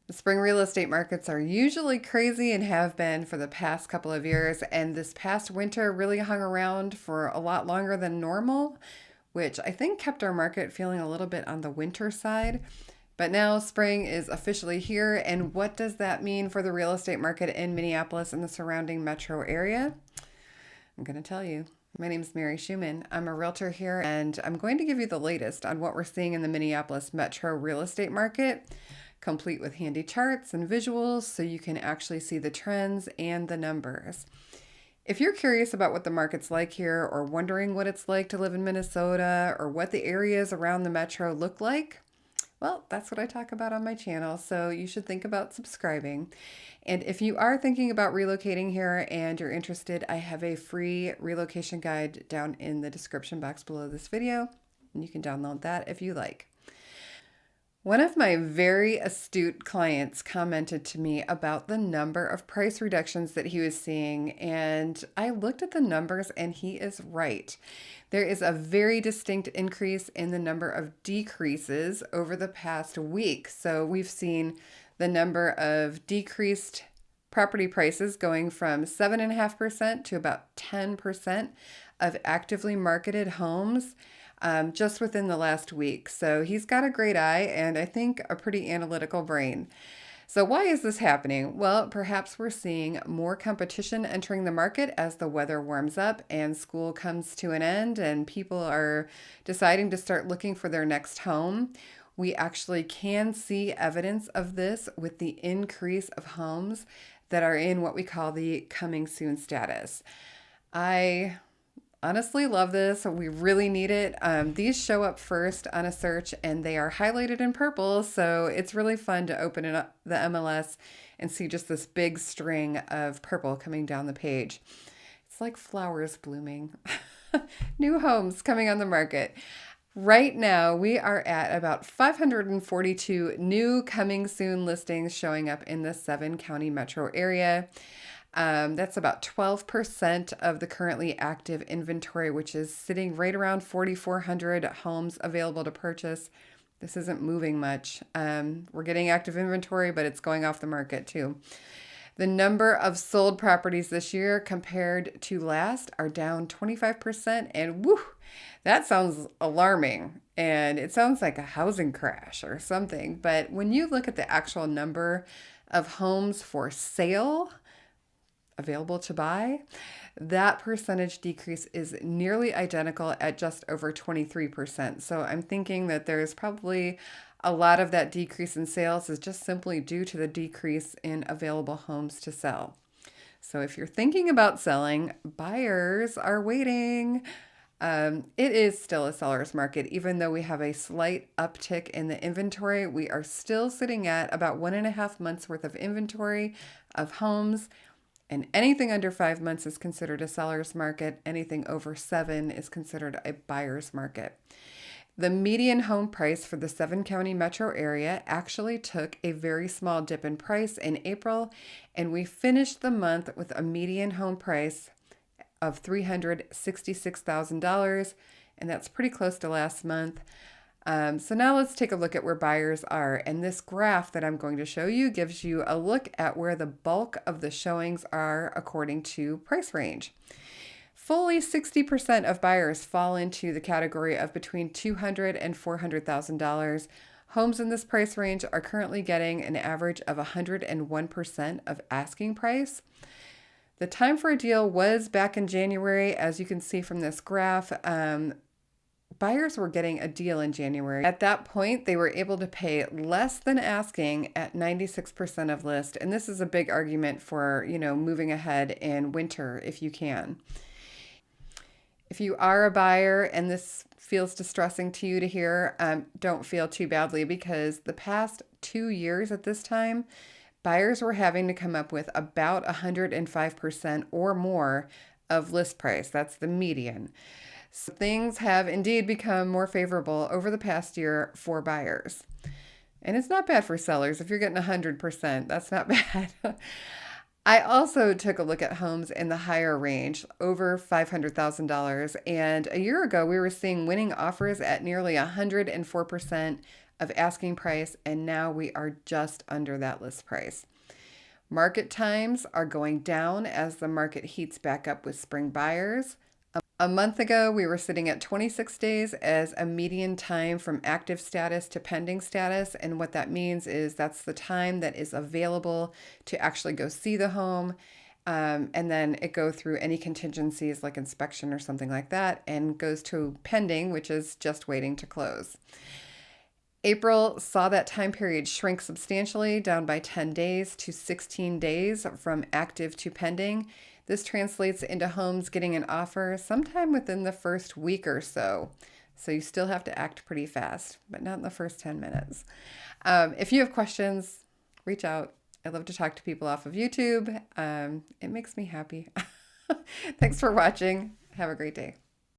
The spring real estate markets are usually crazy and have been for the past couple of years, and this past winter really hung around for a lot longer than normal, which I think kept our market feeling a little bit on the winter side. But now spring is officially here, and what does that mean for the real estate market in Minneapolis and the surrounding metro area? I'm going to tell you. My name is Mary Schumann. I'm a realtor here, and I'm going to give you the latest on what we're seeing in the Minneapolis metro real estate market, complete with handy charts and visuals so you can actually see the trends and the numbers. If you're curious about what the market's like here, or wondering what it's like to live in Minnesota, or what the areas around the metro look like, well, that's what I talk about on my channel, so you should think about subscribing. And if you are thinking about relocating here and you're interested, I have a free relocation guide down in the description box below this video, and you can download that if you like. One of my very astute clients commented to me about the number of price reductions that he was seeing, and I looked at the numbers and he is right. There is a very distinct increase in the number of decreases over the past week. So we've seen the number of decreased property prices going from 7.5% to about 10% of actively marketed homes just within the last week. So he's got a great eye and I think a pretty analytical brain. So why is this happening? Well, perhaps we're seeing more competition entering the market as the weather warms up and school comes to an end and people are deciding to start looking for their next home. We actually can see evidence of this with the increase of homes that are in what we call the coming soon status. I honestly love this. We really need it. These show up first on a search and they are highlighted in purple. So it's really fun to open it up, the MLS, and see just this big string of purple coming down the page. It's like flowers blooming. New homes coming on the market. Right now, we are at about 542 new coming soon listings showing up in the 7-county metro area. That's about 12% of the currently active inventory, which is sitting right around 4,400 homes available to purchase. This isn't moving much. We're getting active inventory, but it's going off the market too. The number of sold properties this year compared to last are down 25%. And woo, that sounds alarming. And it sounds like a housing crash or something. But when you look at the actual number of homes for sale, available to buy, that percentage decrease is nearly identical at just over 23%. So I'm thinking that there's probably a lot of that decrease in sales is just simply due to the decrease in available homes to sell. So if you're thinking about selling, buyers are waiting. It is still a seller's market. Even though we have a slight uptick in the inventory, we are still sitting at about 1.5 months worth of inventory of homes. And anything under 5 months is considered a seller's market. Anything over 7 is considered a buyer's market. The median home price for the 7-county metro area actually took a very small dip in price in April, and we finished the month with a median home price of $366,000, and that's pretty close to last month. So now let's take a look at where buyers are. And this graph that I'm going to show you gives you a look at where the bulk of the showings are according to price range. Fully 60% of buyers fall into the category of between $200,000 and $400,000. Homes in this price range are currently getting an average of 101% of asking price. The time for a deal was back in January, as you can see from this graph. Buyers were getting a deal in January. At that point, they were able to pay less than asking at 96% of list. And this is a big argument for, moving ahead in winter if you can. If you are a buyer and this feels distressing to you to hear, don't feel too badly, because the past 2 years at this time, buyers were having to come up with about 105% or more of list price. That's the median. So things have indeed become more favorable over the past year for buyers. And it's not bad for sellers. If you're getting 100%, that's not bad. I also took a look at homes in the higher range, over $500,000. And a year ago, we were seeing winning offers at nearly 104% of asking price, and now we are just under that list price. Market times are going down as the market heats back up with spring buyers. A month ago, we were sitting at 26 days as a median time from active status to pending status. And what that means is that's the time that is available to actually go see the home. And then it go through any contingencies like inspection or something like that and goes to pending, which is just waiting to close. April saw that time period shrink substantially, down by 10 days to 16 days from active to pending. This translates into homes getting an offer sometime within the first week or so. So you still have to act pretty fast, but not in the first 10 minutes. If you have questions, reach out. I love to talk to people off of YouTube. It makes me happy. Thanks for watching. Have a great day.